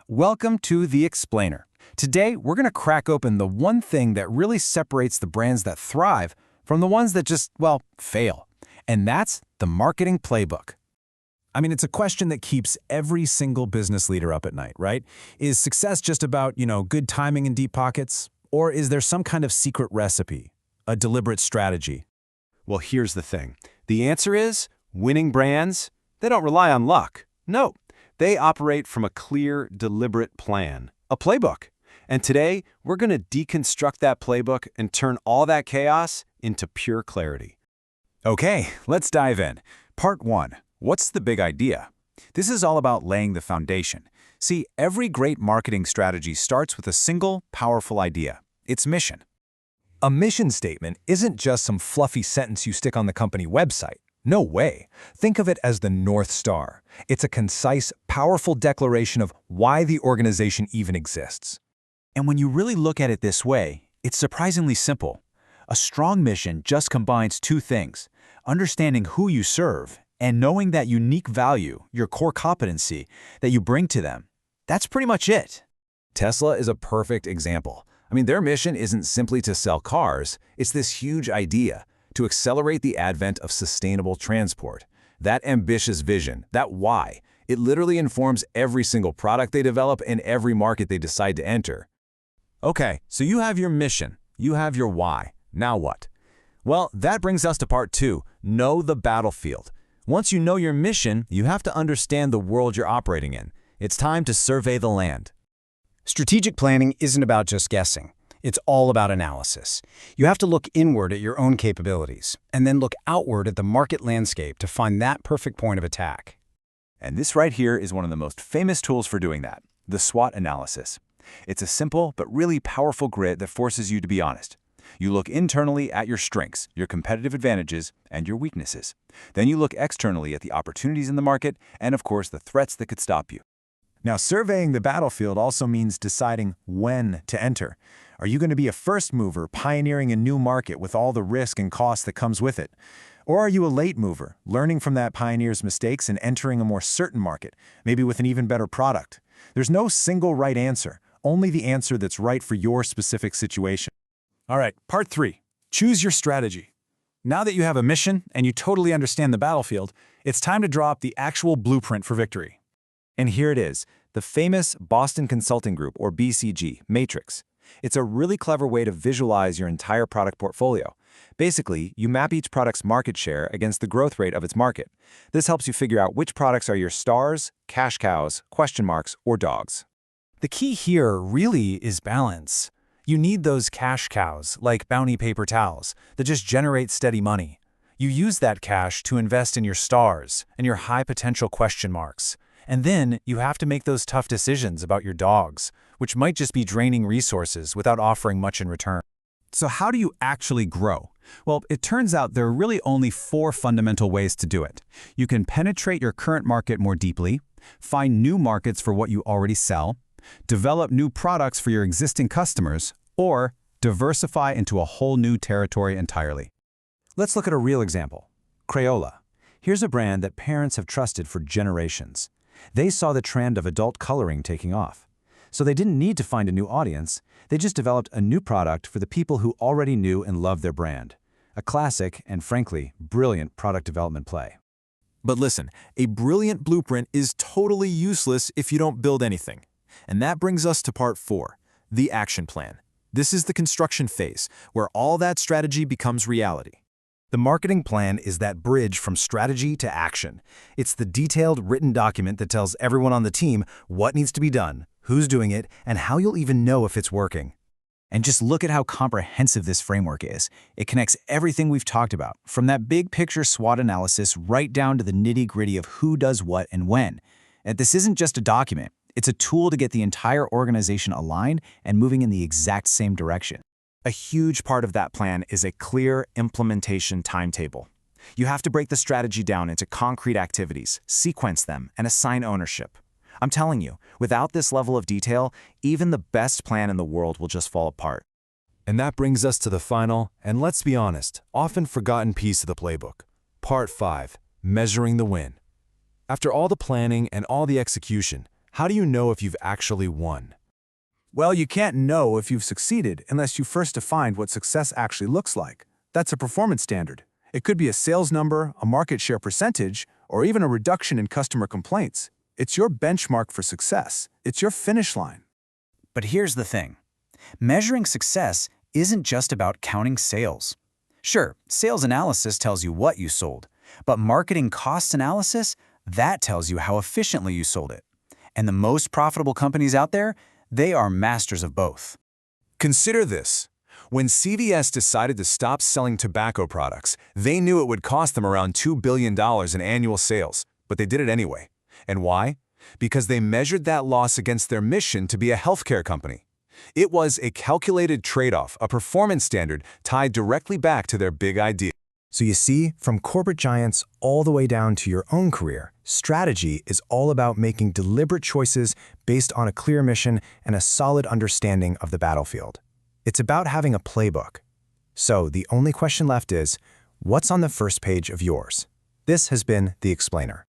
Welcome to The Explainer. Today, we're going to crack open the one thing that really separates the brands that thrive from the ones that just, well, fail. And that's the marketing playbook. I mean, it's a question that keeps every single business leader up at night, right? Is success just about, good timing and deep pockets? Or is there some kind of secret recipe, a deliberate strategy? Well, here's the thing. The answer is winning brands, they don't rely on luck. No, they operate from a clear, deliberate plan, a playbook. And today, we're going to deconstruct that playbook and turn all that chaos into pure clarity. Okay, let's dive in. Part 1. What's the big idea? This is all about laying the foundation. See, every great marketing strategy starts with a single, powerful idea. Its mission. A mission statement isn't just some fluffy sentence you stick on the company website. No way. Think of it as the North Star. It's a concise, powerful declaration of why the organization even exists. And when you really look at it this way, it's surprisingly simple. A strong mission just combines two things: understanding who you serve and knowing that unique value, your core competency, that you bring to them. That's pretty much it. Tesla is a perfect example. I mean, their mission isn't simply to sell cars, it's this huge idea to accelerate the advent of sustainable transport. That ambitious vision, that why, it literally informs every single product they develop and every market they decide to enter. Okay, so you have your mission, you have your why. Now what? Well, that brings us to part 2, know the battlefield. Once you know your mission, you have to understand the world you're operating in. It's time to survey the land. Strategic planning isn't about just guessing. It's all about analysis. You have to look inward at your own capabilities, and then look outward at the market landscape to find that perfect point of attack. And this right here is one of the most famous tools for doing that, the SWOT analysis. It's a simple but really powerful grid that forces you to be honest. You look internally at your strengths, your competitive advantages, and your weaknesses. Then you look externally at the opportunities in the market and, of course, the threats that could stop you. Now, surveying the battlefield also means deciding when to enter. Are you going to be a first mover pioneering a new market with all the risk and cost that comes with it? Or are you a late mover, learning from that pioneer's mistakes and entering a more certain market, maybe with an even better product? There's no single right answer, only the answer that's right for your specific situation. All right, part 3. Choose your strategy. Now that you have a mission and you totally understand the battlefield, it's time to draw up the actual blueprint for victory. And here it is, the famous Boston Consulting Group, or BCG, matrix. It's a really clever way to visualize your entire product portfolio. Basically, you map each product's market share against the growth rate of its market. This helps you figure out which products are your stars, cash cows, question marks, or dogs. The key here really is balance. You need those cash cows, like Bounty paper towels, that just generate steady money. You use that cash to invest in your stars and your high-potential question marks. And then you have to make those tough decisions about your dogs, which might just be draining resources without offering much in return. So how do you actually grow? Well, it turns out there are really only 4 fundamental ways to do it. You can penetrate your current market more deeply, find new markets for what you already sell, develop new products for your existing customers, or diversify into a whole new territory entirely. Let's look at a real example. Crayola. Here's a brand that parents have trusted for generations. They saw the trend of adult coloring taking off. So they didn't need to find a new audience, they just developed a new product for the people who already knew and loved their brand. A classic and, frankly, brilliant product development play. But listen, a brilliant blueprint is totally useless if you don't build anything. And that brings us to part 4, the action plan. This is the construction phase, where all that strategy becomes reality. The marketing plan is that bridge from strategy to action. It's the detailed written document that tells everyone on the team what needs to be done, who's doing it, and how you'll even know if it's working. And just look at how comprehensive this framework is. It connects everything we've talked about, from that big picture SWOT analysis right down to the nitty-gritty of who does what and when. And this isn't just a document. It's a tool to get the entire organization aligned and moving in the exact same direction. A huge part of that plan is a clear implementation timetable. You have to break the strategy down into concrete activities, sequence them, and assign ownership. I'm telling you, without this level of detail, even the best plan in the world will just fall apart. And that brings us to the final, and let's be honest, often forgotten piece of the playbook. Part 5, measuring the win. After all the planning and all the execution, How do you know if you've actually won? Well, you can't know if you've succeeded unless you first defined what success actually looks like. That's a performance standard. It could be a sales number, a market share percentage, or even a reduction in customer complaints. It's your benchmark for success. It's your finish line. But here's the thing. Measuring success isn't just about counting sales. Sure, sales analysis tells you what you sold, but marketing cost analysis, that tells you how efficiently you sold it. And the most profitable companies out there, they are masters of both. Consider this. When CVS decided to stop selling tobacco products, they knew it would cost them around $2 billion in annual sales, but they did it anyway. And why? Because they measured that loss against their mission to be a healthcare company. It was a calculated trade-off, a performance standard tied directly back to their big idea. So you see, from corporate giants all the way down to your own career, strategy is all about making deliberate choices based on a clear mission and a solid understanding of the battlefield. It's about having a playbook. So the only question left is, what's on the first page of yours? This has been The Explainer.